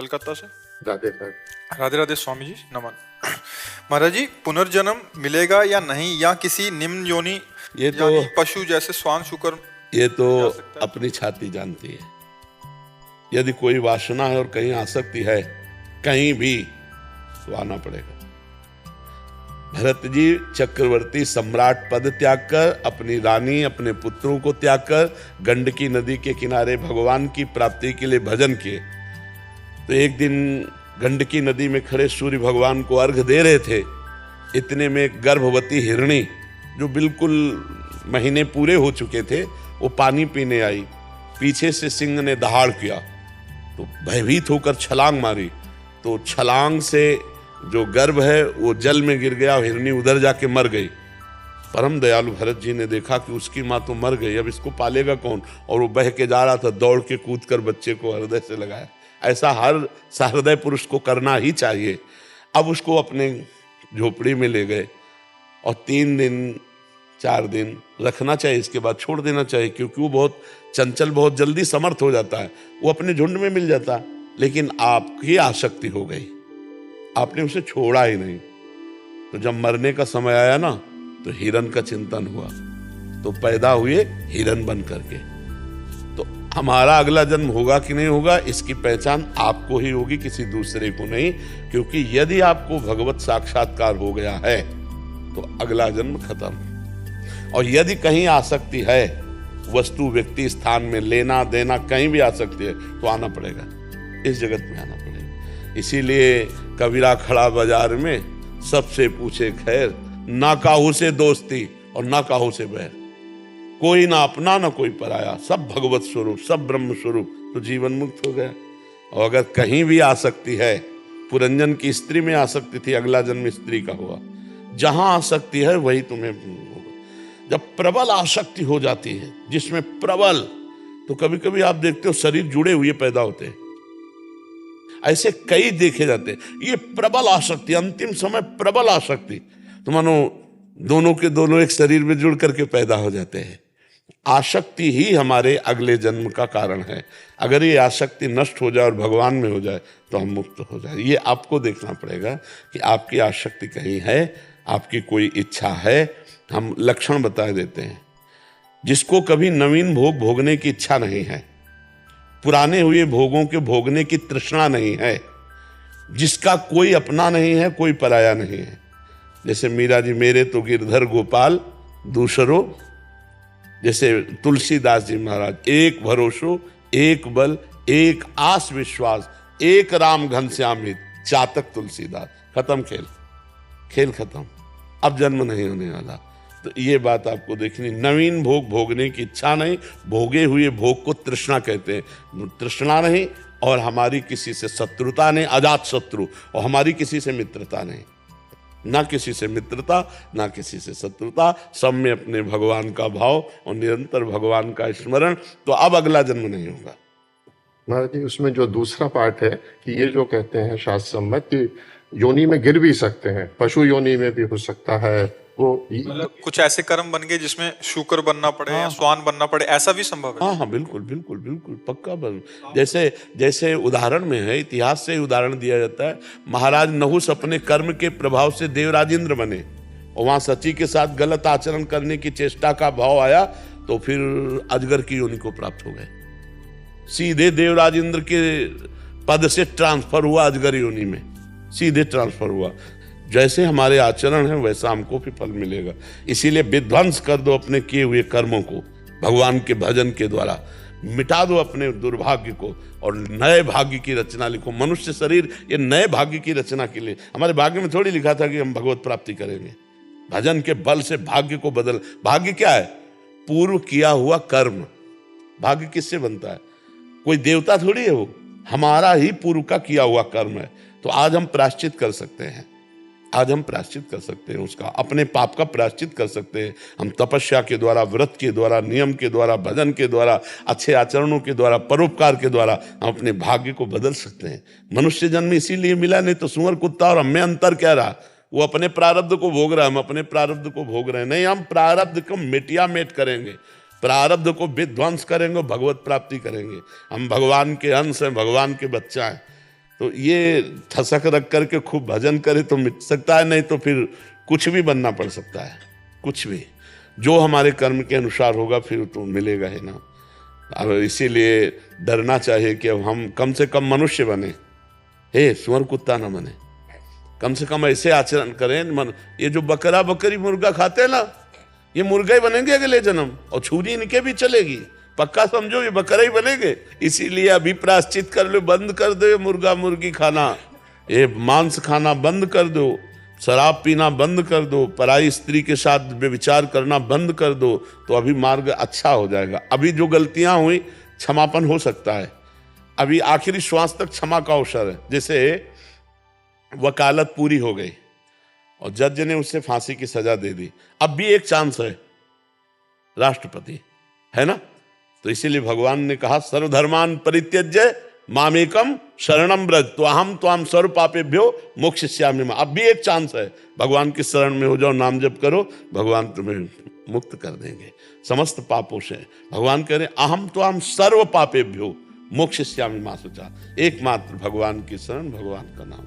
कलकत्ता से। राधे राधे। राधे राधे स्वामी जी, नमन। महाराज जी, पुनर्जन्म मिलेगा या नहीं, या किसी निम्न योनि ये तो यानी पशु जैसे श्वान शुकर ये तो जा सकता है? अपनी छाती जानती है। यदि कोई वासना है और कहीं आसक्ति है कहीं भी, तो आना पड़ेगा। भरत जी चक्रवर्ती सम्राट पद त्याग कर, अपनी रानी अपने पुत्रों को त्याग कर गंडकी नदी के किनारे भगवान की प्राप्ति के लिए भजन किए। तो एक दिन गंडकी नदी में खड़े सूर्य भगवान को अर्घ दे रहे थे। इतने में एक गर्भवती हिरणी, जो बिल्कुल महीने पूरे हो चुके थे, वो पानी पीने आई। पीछे से सिंह ने दहाड़ किया तो भयभीत होकर छलांग मारी, तो छलांग से जो गर्भ है वो जल में गिर गया। हिरणी उधर जाके मर गई। परम दयालु भरत जी ने देखा कि उसकी माँ तो मर गई, अब इसको पालेगा कौन। और वो बह के जा रहा था, दौड़ के कूद कर बच्चे को हृदय से लगाया। ऐसा हर सहृदय पुरुष को करना ही चाहिए। अब उसको अपने झोपड़ी में ले गए और 3 दिन 4 दिन रखना चाहिए, इसके बाद छोड़ देना चाहिए, क्योंकि वो बहुत चंचल, बहुत जल्दी समर्थ हो जाता है, वो अपने झुंड में मिल जाता। लेकिन आपकी आसक्ति हो गई, आपने उसे छोड़ा ही नहीं। तो जब मरने का समय आया ना, तो हिरन का चिंतन हुआ, तो पैदा हुए हिरन बन करके। तो हमारा अगला जन्म होगा कि नहीं होगा, इसकी पहचान आपको ही होगी, किसी दूसरे को नहीं। क्योंकि यदि आपको भगवत साक्षात्कार हो गया है तो अगला जन्म खत्म। और यदि कहीं आसक्ति है, वस्तु व्यक्ति स्थान में, लेना देना कहीं भी आसक्ति है, तो आना पड़ेगा, इस जगत में आना पड़ेगा। इसीलिए कबीरा खड़ा बाजार में, सबसे पूछे खैर, ना काहू से दोस्ती और ना काहू से बैर। कोई ना अपना ना कोई पराया, सब भगवत स्वरूप, सब ब्रह्म स्वरूप, तो जीवन मुक्त हो गया। और अगर कहीं भी आसक्ति है, पुरंजन की स्त्री में आसक्ति थी, अगला जन्म स्त्री का हुआ। जहां आसक्ति है वही तुम्हें होगा। जब प्रबल आसक्ति हो जाती है, जिसमें प्रबल, तो कभी कभी आप देखते हो शरीर जुड़े हुए पैदा होते हैं, ऐसे कई देखे जाते हैं। ये प्रबल आसक्ति, अंतिम समय प्रबल आसक्ति, तो मानो दोनों के दोनों एक शरीर में जुड़ करके पैदा हो जाते हैं। आसक्ति ही हमारे अगले जन्म का कारण है। अगर ये आसक्ति नष्ट हो जाए और भगवान में हो जाए तो हम मुक्त हो जाए। ये आपको देखना पड़ेगा कि आपकी आसक्ति कहीं है, आपकी कोई इच्छा है। हम लक्षण बता देते हैं। जिसको कभी नवीन भोग भोगने की इच्छा नहीं है, पुराने हुए भोगों के भोगने की तृष्णा नहीं है, जिसका कोई अपना नहीं है, कोई पराया नहीं है। जैसे मीरा जी, मेरे तो गिरधर गोपाल दूसरो, जैसे तुलसीदास जी महाराज, एक भरोसो एक बल एक आस विश्वास, एक राम घनश्याम हित, चातक तुलसीदास। खत्म खेल, खेल खत्म, अब जन्म नहीं होने वाला। तो ये बात आपको देखनी। नवीन भोग भोगने की इच्छा नहीं, भोगे हुए भोग को तृष्णा कहते हैं। तृष्णा नहीं, और हमारी किसी से शत्रुता नहीं, अजात शत्रु, और हमारी किसी से मित्रता नहीं, ना किसी से मित्रता ना किसी से शत्रुता, सब में अपने भगवान का भाव और निरंतर भगवान का स्मरण। तो अब अगला जन्म नहीं होगा। महाराज जी, उसमें जो दूसरा पार्ट है कि ये जो कहते हैं शास्त्र सम्मत कि योनि में गिर भी सकते हैं, पशु योनि में भी हो सकता है, वो मतलब कुछ ऐसे कर्म बन गए जिसमें शूकर बनना पड़े या स्वान बनना पड़े, ऐसा भी संभव है? हाँ हाँ, बिल्कुल बिल्कुल बिल्कुल पक्का बन। जैसे जैसे उदाहरण में है, इतिहास से उदाहरण दिया जाता है। महाराज नहुस अपने कर्म के प्रभाव से देवराजेंद्र बने, और वहां सची के साथ गलत आचरण करने की चेष्टा का भाव आया, तो फिर अजगर की योनि को प्राप्त हो गए। सीधे देवराजेंद्र के पद से ट्रांसफर हुआ, अजगर योनि में सीधे ट्रांसफर हुआ। जैसे हमारे आचरण है वैसा हमको भी फल मिलेगा। इसीलिए विध्वंस कर दो अपने किए हुए कर्मों को, भगवान के भजन के द्वारा मिटा दो अपने दुर्भाग्य को, और नए भाग्य की रचना लिखो। मनुष्य शरीर ये नए भाग्य की रचना के लिए, हमारे भाग्य में थोड़ी लिखा था कि हम भगवत प्राप्ति करेंगे। भजन के बल से भाग्य को बदल। भाग्य क्या है? पूर्व किया हुआ कर्म। भाग्य किससे बनता है? कोई देवता थोड़ी है वो, हमारा ही पूर्व का किया हुआ कर्म है। तो आज हम प्रायश्चित कर सकते हैं, आज हम प्रायश्चित कर सकते हैं, उसका अपने पाप का प्रायश्चित कर सकते हैं। हम तपस्या के द्वारा, व्रत के द्वारा, नियम के द्वारा, भजन के द्वारा, अच्छे आचरणों के द्वारा, परोपकार के द्वारा हम अपने भाग्य को बदल सकते हैं। मनुष्य जन्म इसीलिए मिला, नहीं तो सुअर कुत्ता और हमें अंतर क्या रहा? वो अपने प्रारब्ध को भोग रहा है, हम अपने प्रारब्ध को भोग रहे हैं। नहीं, हम प्रारब्ध को मिटिया मेट करेंगे, प्रारब्ध को विध्वंस करेंगे, भगवत प्राप्ति करेंगे। हम भगवान के अंश हैं, भगवान के बच्चा हैं। तो ये ठसक रख करके खूब भजन करे तो मिट सकता है, नहीं तो फिर कुछ भी बनना पड़ सकता है, कुछ भी जो हमारे कर्म के अनुसार होगा फिर तो मिलेगा ही ना। अब इसीलिए डरना चाहिए कि हम कम से कम मनुष्य बने, हे सुअर कुत्ता ना बने, कम से कम ऐसे आचरण करें। ये जो बकरा बकरी मुर्गा खाते हैं ना, ये मुर्गा ही बनेंगे अगले जन्म, और छुरी इनके भी चलेगी, पक्का समझो ये बकरा ही बनेंगे। इसीलिए अभी प्रायश्चित कर लो, बंद कर दो ये मुर्गा मुर्गी खाना, ये मांस खाना बंद कर दो, शराब पीना बंद कर दो, पराई स्त्री के साथ व्यभिचार करना बंद कर दो, तो अभी मार्ग अच्छा हो जाएगा। अभी जो गलतियां हुई क्षमापन हो सकता है, अभी आखिरी श्वास तक क्षमा का अवसर है। जैसे वकालत पूरी हो गई और जज ने उसे फांसी की सजा दे दी, अब भी एक चांस है, राष्ट्रपति है ना। तो इसीलिए भगवान ने कहा सर्वधर्मान परित्यज्य मामेकम शरणम ब्रज तो अहम त्वाम सर्व पापेभ्यो मोक्षयिष्यामि। अब भी एक चांस है, भगवान की शरण में हो जाओ, नाम जप करो, भगवान तुम्हें मुक्त कर देंगे समस्त पापों से। भगवान कह रहे अहम त्वाम सर्व पापेभ्यो मोक्षयिष्यामि मा शुचा। एकमात्र भगवान की शरण, भगवान का नाम।